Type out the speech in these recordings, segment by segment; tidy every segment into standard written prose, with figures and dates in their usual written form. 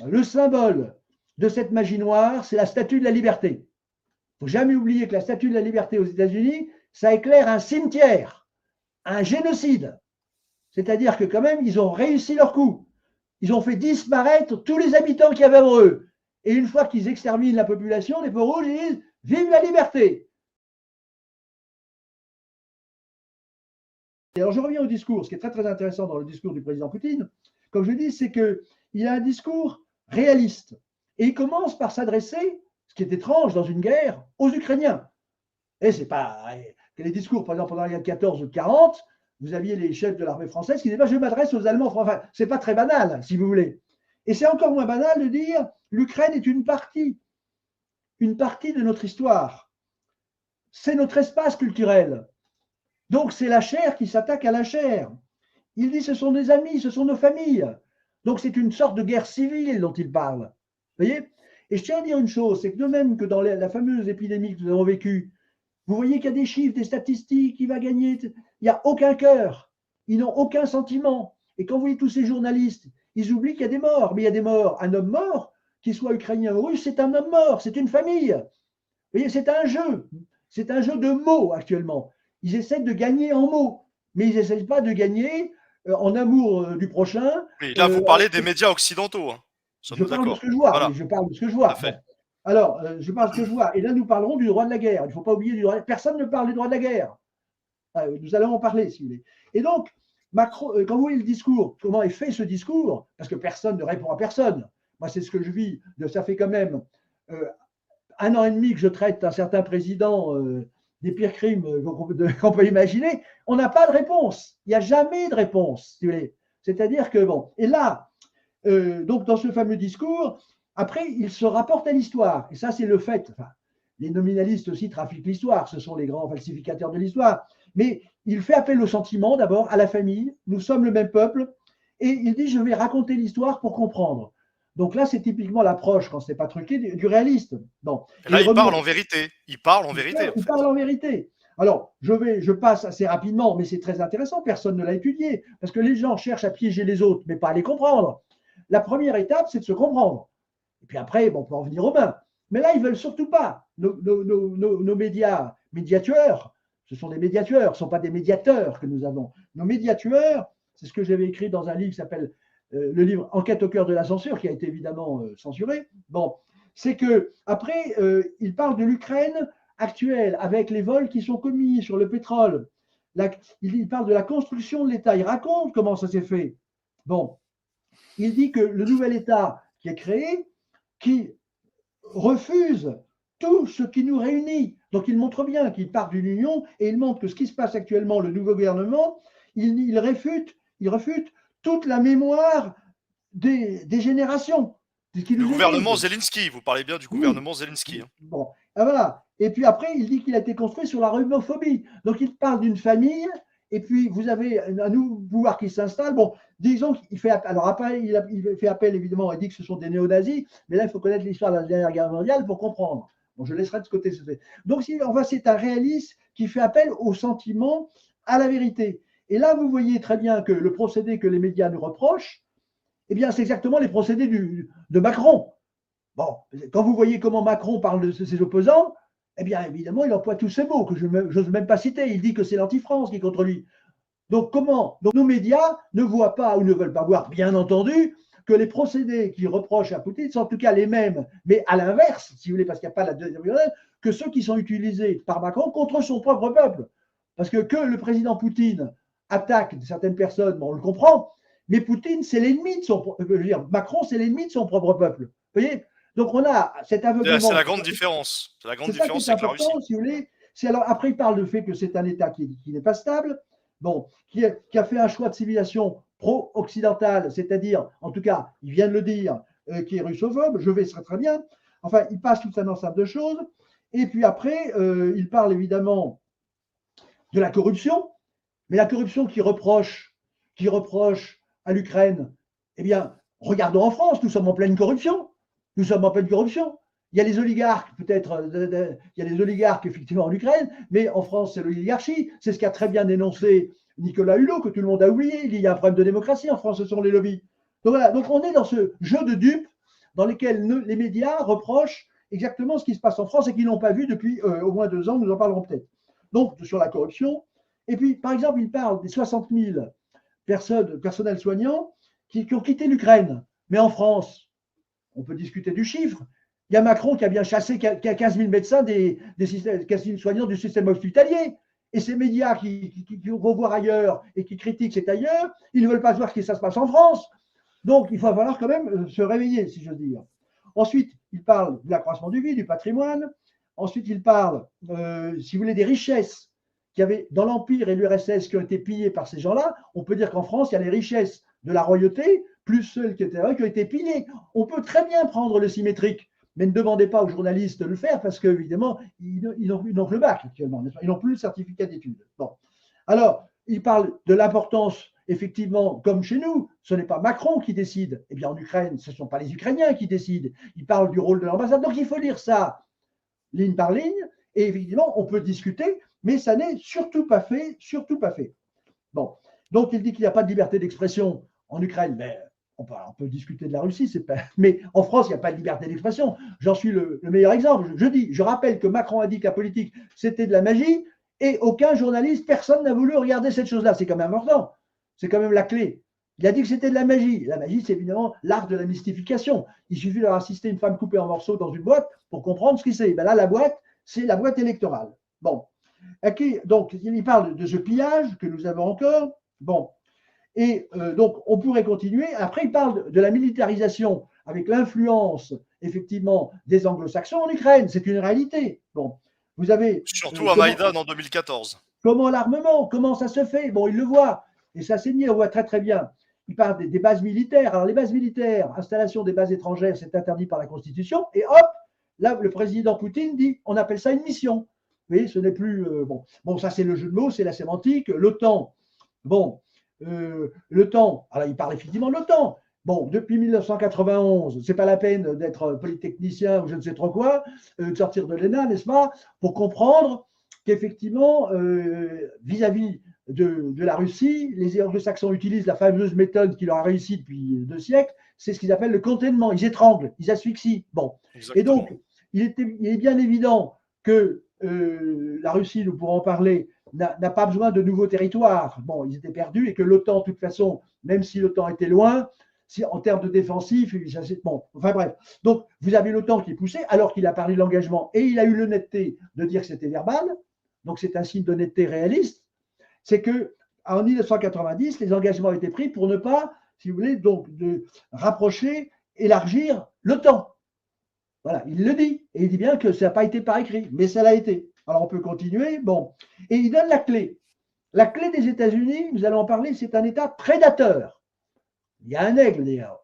le symbole de cette magie noire, c'est la statue de la liberté. Il ne faut jamais oublier que la statue de la liberté aux États-Unis, ça éclaire un cimetière, un génocide. C'est-à-dire que quand même, ils ont réussi leur coup. Ils ont fait disparaître tous les habitants qu'il y avait avant eux. Et une fois qu'ils exterminent la population, les peaux rouges, ils disent « Vive la liberté !» Et alors je reviens au discours. Ce qui est très très intéressant dans le discours du président Poutine, comme je dis, c'est qu'il a un discours réaliste. Et il commence par s'adresser, ce qui est étrange dans une guerre, aux Ukrainiens. Et c'est pas que les discours, par exemple, pendant la guerre de 14 ou de 40, vous aviez les chefs de l'armée française qui disaient bah, je m'adresse aux Allemands. Enfin, c'est pas très banal, si vous voulez. Et c'est encore moins banal de dire l'Ukraine est une partie de notre histoire. C'est notre espace culturel. Donc c'est la chair qui s'attaque à la chair. Il dit ce sont des amis, ce sont nos familles. Donc c'est une sorte de guerre civile dont il parle. Vous voyez? Et je tiens à dire une chose, c'est que de même que dans la fameuse épidémie que nous avons vécue, vous voyez qu'il y a des chiffres, des statistiques, il va gagner. Il n'y a aucun cœur. Ils n'ont aucun sentiment. Et quand vous voyez tous ces journalistes, ils oublient qu'il y a des morts. Mais il y a des morts. Un homme mort, qu'il soit ukrainien ou russe, c'est un homme mort. C'est une famille. Vous voyez, c'est un jeu. C'est un jeu de mots actuellement. Ils essaient de gagner en mots. Mais ils n'essaient pas de gagner en amour du prochain. Oui, là, vous parlez des médias occidentaux. Hein. Je parle de ce que je vois. Voilà. Oui, je parle de ce que je vois. Bon. Alors, je parle de ce que je vois. Et là, nous parlerons du droit de la guerre. Il ne faut pas oublier du droit. Personne ne parle du droit de la guerre. Nous allons en parler, si vous voulez. Et donc, Macron, quand vous voyez le discours, comment est fait ce discours, parce que personne ne répond à personne. Moi, c'est ce que je vis. Ça fait quand même 1 an et demi que je traite un certain président des pires crimes qu'on peut imaginer. On n'a pas de réponse. Il n'y a jamais de réponse, si vous voulez. C'est-à-dire que, bon, et là, donc dans ce fameux discours, après, il se rapporte à l'histoire. Et ça, c'est le fait. Enfin, les nominalistes aussi trafiquent l'histoire. Ce sont les grands falsificateurs de l'histoire. Mais il fait appel au sentiment, d'abord, à la famille. Nous sommes le même peuple. Et il dit, je vais raconter l'histoire pour comprendre. Donc là, c'est typiquement l'approche, quand ce n'est pas truqué, du réaliste. Bon. Et là, il parle en vérité. Il parle en vérité. Il parle en vérité. Alors, je passe assez rapidement, mais c'est très intéressant. Personne ne l'a étudié. Parce que les gens cherchent à piéger les autres, mais pas à les comprendre. La première étape, c'est de se comprendre. Et puis après, bon, on peut en venir aux mains. Mais là, ils ne veulent surtout pas. Nos médias, médiatueurs, ce sont des médiatueurs, ce ne sont pas des médiateurs que nous avons. Nos médiatueurs, c'est ce que j'avais écrit dans un livre qui s'appelle le livre Enquête au cœur de la censure, qui a été évidemment censuré. Bon, c'est que après, il parle de l'Ukraine actuelle, avec les vols qui sont commis sur le pétrole. Il parle de la construction de l'État. Il raconte comment ça s'est fait. Bon, il dit que le nouvel État qui est créé, qui refuse tout ce qui nous réunit. Donc il montre bien qu'il part d'une union et il montre que ce qui se passe actuellement, le nouveau gouvernement, il refute toute la mémoire des générations. Du gouvernement Zelensky, vous parlez bien du gouvernement Zelensky. Hein. Bon, ah, voilà. Et puis après, il dit qu'il a été construit sur la homophobie. Donc il parle d'une famille, et puis vous avez un nouveau pouvoir qui s'installe. Bon, disons qu'il fait appel. Alors après, il fait appel évidemment, il dit que ce sont des néo-nazis, mais là, il faut connaître l'histoire de la dernière guerre mondiale pour comprendre. Bon, je laisserai de ce côté. Donc, c'est un réaliste qui fait appel au sentiment, à la vérité. Et là, vous voyez très bien que le procédé que les médias nous reprochent, eh bien, c'est exactement les procédés de Macron. Bon, quand vous voyez comment Macron parle de ses opposants, eh bien, évidemment, il emploie tous ces mots que je n'ose même pas citer. Il dit que c'est l'anti-France qui est contre lui. Donc, comment? Donc, nos médias ne voient pas ou ne veulent pas voir, bien entendu, que les procédés qui reprochent à Poutine sont en tout cas les mêmes, mais à l'inverse, si vous voulez, parce qu'il n'y a pas la deuxième guerre, que ceux qui sont utilisés par Macron contre son propre peuple. Parce que le président Poutine attaque certaines personnes, bon, on le comprend, mais Poutine, c'est l'ennemi de son propre peuple. Macron, c'est l'ennemi de son propre peuple. Vous voyez? Donc on a cet aveuglement. C'est la grande différence. C'est la grande différence avec la Russie. Si vous voulez. Alors, après, il parle du fait que c'est un État qui n'est pas stable, bon, qui a fait un choix de civilisation pro-occidentale, c'est-à-dire, en tout cas, il vient de le dire, qui est russophobe, je vais, ce serait très bien. Enfin, il passe tout un ensemble de choses. Et puis après, il parle évidemment de la corruption, mais la corruption qui reproche à l'Ukraine, eh bien, regardons en France, nous sommes en pleine corruption. Nous sommes en pleine corruption. Il y a les oligarques, peut-être, il y a les oligarques effectivement en Ukraine, mais en France, c'est l'oligarchie. C'est ce qu'a très bien dénoncé Nicolas Hulot, que tout le monde a oublié. Il y a un problème de démocratie en France, ce sont les lobbies. Donc voilà, donc on est dans ce jeu de dupes dans lesquels les médias reprochent exactement ce qui se passe en France et qu'ils n'ont pas vu depuis au moins 2 ans, nous en parlerons peut-être. Donc, sur la corruption. Et puis, par exemple, il parle des 60 000 personnels soignants qui ont quitté l'Ukraine. Mais en France, on peut discuter du chiffre. Il y a Macron qui a bien chassé 15 000 médecins, 15 000 soignants du système hospitalier. Et ces médias qui vont voir ailleurs et qui critiquent c'est ailleurs, ils ne veulent pas voir ce qui ça se passe en France. Donc, il va falloir quand même se réveiller, si je veux dire. Ensuite, il parle de l'accroissement du vie, du patrimoine. Ensuite, il parle, si vous voulez, des richesses qu'il y avait dans l'Empire et l'URSS qui ont été pillées par ces gens-là. On peut dire qu'en France, il y a les richesses de la royauté, plus celles qui ont été pillées. On peut très bien prendre le symétrique, mais ne demandez pas aux journalistes de le faire parce qu'évidemment, ils n'ont que le bac actuellement. Ils n'ont plus le certificat d'études. Bon. Alors, il parle de l'importance, effectivement, comme chez nous, ce n'est pas Macron qui décide. Eh bien, en Ukraine, ce ne sont pas les Ukrainiens qui décident. Il parle du rôle de l'ambassade. Donc, il faut lire ça ligne par ligne. Et évidemment, on peut discuter, mais ça n'est surtout pas fait, surtout pas fait. Bon. Donc, il dit qu'il n'y a pas de liberté d'expression en Ukraine. Mais on peut discuter de la Russie, mais en France, il n'y a pas de liberté d'expression. J'en suis le meilleur exemple. Je rappelle que Macron a dit que la politique, c'était de la magie, et aucun journaliste, personne n'a voulu regarder cette chose-là. C'est quand même important. C'est quand même la clé. Il a dit que c'était de la magie. La magie, c'est évidemment l'art de la mystification. Il suffit d'avoir assisté une femme coupée en morceaux dans une boîte pour comprendre ce que c'est. Ben là, la boîte, c'est la boîte électorale. Bon. Okay. Donc, il parle de ce pillage que nous avons encore. Bon. Et donc, on pourrait continuer. Après, il parle de la militarisation avec l'influence, effectivement, des anglo-saxons en Ukraine. C'est une réalité. Bon, vous avez… Surtout à Maïdan en 2014. Comment l'armement, comment ça se fait? Bon, il le voit. Et ça s'est on voit très très bien. Il parle des bases militaires. Alors, les bases militaires, installation des bases étrangères, c'est interdit par la Constitution. Et hop, là, le président Poutine dit, on appelle ça une mission. Vous voyez, ce n'est plus… bon, ça c'est le jeu de mots, c'est la sémantique. L'OTAN, bon… l'OTAN, alors il parle effectivement de l'OTAN. Bon, depuis 1991, c'est pas la peine d'être polytechnicien ou je ne sais trop quoi, de sortir de l'ENA, n'est-ce pas, pour comprendre qu'effectivement, vis-à-vis de la Russie, les anglo-saxons utilisent la fameuse méthode qui leur a réussi depuis 2 siècles, c'est ce qu'ils appellent le containment. Ils étranglent, ils asphyxient. Bon. Exactement. Et donc, il est bien évident que la Russie, nous pourrons en parler, n'a pas besoin de nouveaux territoires. Bon, ils étaient perdus et que l'OTAN, de toute façon, même si l'OTAN était loin, en termes de défensif, bon, enfin bref. Donc, vous avez l'OTAN qui est poussé, alors qu'il a parlé de l'engagement et il a eu l'honnêteté de dire que c'était verbal. Donc, c'est un signe d'honnêteté réaliste. C'est qu'en 1990, les engagements ont été pris pour ne pas, si vous voulez, donc de rapprocher, élargir l'OTAN. Voilà, il le dit. Et il dit bien que ça n'a pas été par écrit, mais ça l'a été. Alors, on peut continuer. Bon. Et il donne la clé. La clé des États-Unis, vous allez en parler, c'est un État prédateur. Il y a un aigle, d'ailleurs.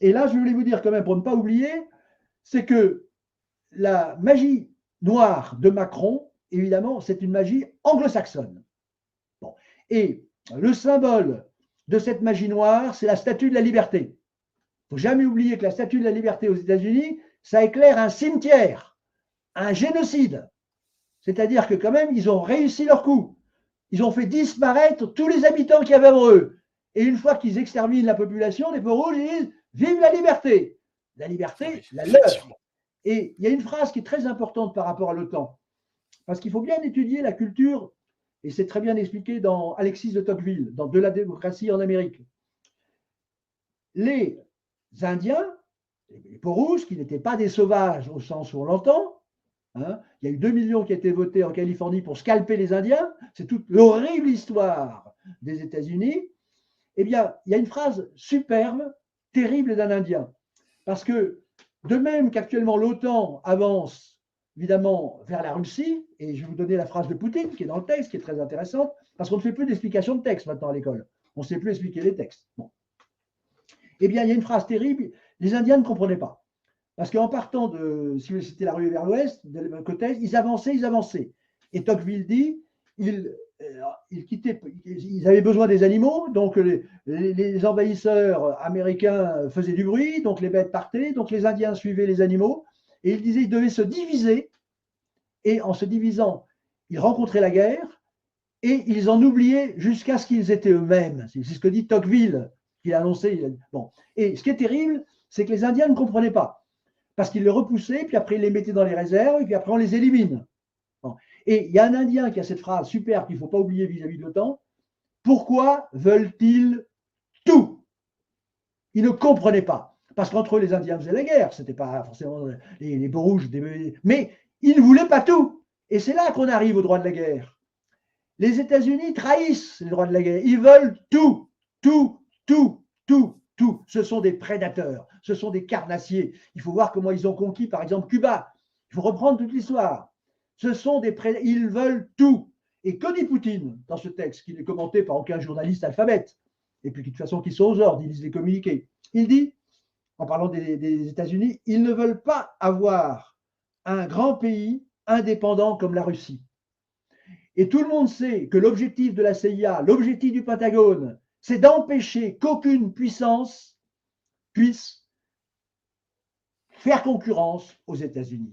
Et là, je voulais vous dire quand même, pour ne pas oublier, c'est que la magie noire de Macron, évidemment, c'est une magie anglo-saxonne. Bon. Et le symbole de cette magie noire, c'est la statue de la liberté. Il ne faut jamais oublier que la statue de la liberté aux États-Unis, ça éclaire un cimetière, un génocide. C'est-à-dire que quand même, ils ont réussi leur coup. Ils ont fait disparaître tous les habitants qu'il y avait avant eux. Et une fois qu'ils exterminent la population, les peaux rouges, ils disent « Vive la liberté !» La liberté, oui, la leur. Et il y a une phrase qui est très importante par rapport à l'OTAN. Parce qu'il faut bien étudier la culture, et c'est très bien expliqué dans Alexis de Tocqueville, dans De la démocratie en Amérique. Les Indiens, les peaux rouges, qui n'étaient pas des sauvages au sens où on l'entend, hein, il y a eu 2 millions qui ont été votés en Californie pour scalper les Indiens, c'est toute l'horrible histoire des États-Unis. Eh bien, il y a une phrase superbe, terrible d'un Indien. Parce que, de même qu'actuellement l'OTAN avance évidemment vers la Russie, et je vais vous donner la phrase de Poutine qui est dans le texte, qui est très intéressante, parce qu'on ne fait plus d'explication de texte maintenant à l'école. On ne sait plus expliquer les textes. Bon. Eh bien, il y a une phrase terrible, les Indiens ne comprenaient pas. Parce qu'en partant de, si c'était la rue vers l'ouest, de la côte est, ils avançaient. Et Tocqueville dit, ils avaient besoin des animaux, donc les envahisseurs américains faisaient du bruit, donc les bêtes partaient, donc les Indiens suivaient les animaux, et il disait qu'ils devaient se diviser, et en se divisant, ils rencontraient la guerre, et ils en oubliaient jusqu'à ce qu'ils étaient eux-mêmes. C'est ce que dit Tocqueville, qu'il a annoncé. Bon. Et ce qui est terrible, c'est que les Indiens ne comprenaient pas. Parce qu'ils les repoussaient, puis après ils les mettaient dans les réserves, et puis après on les élimine. Bon. Et il y a un Indien qui a cette phrase super qu'il ne faut pas oublier vis-à-vis de l'OTAN. Pourquoi veulent-ils tout? Ils ne comprenaient pas. Parce qu'entre eux, les Indiens faisaient la guerre. Ce n'était pas forcément les peaux rouges, mais ils ne voulaient pas tout. Et c'est là qu'on arrive au droit de la guerre. Les États-Unis trahissent les droits de la guerre. Ils veulent tout, tout, tout, tout, tout. Ce sont des prédateurs, ce sont des carnassiers. Il faut voir comment ils ont conquis, par exemple, Cuba. Il faut reprendre toute l'histoire. Ce sont des prédateurs. Ils veulent tout. Et que dit Poutine dans ce texte, qui n'est commenté par aucun journaliste alphabète, et puis de toute façon qui sont aux ordres, ils lisent les communiqués. Il dit, en parlant des États-Unis, ils ne veulent pas avoir un grand pays indépendant comme la Russie. Et tout le monde sait que l'objectif de la CIA, l'objectif du Pentagone, c'est d'empêcher qu'aucune puissance puisse faire concurrence aux États-Unis.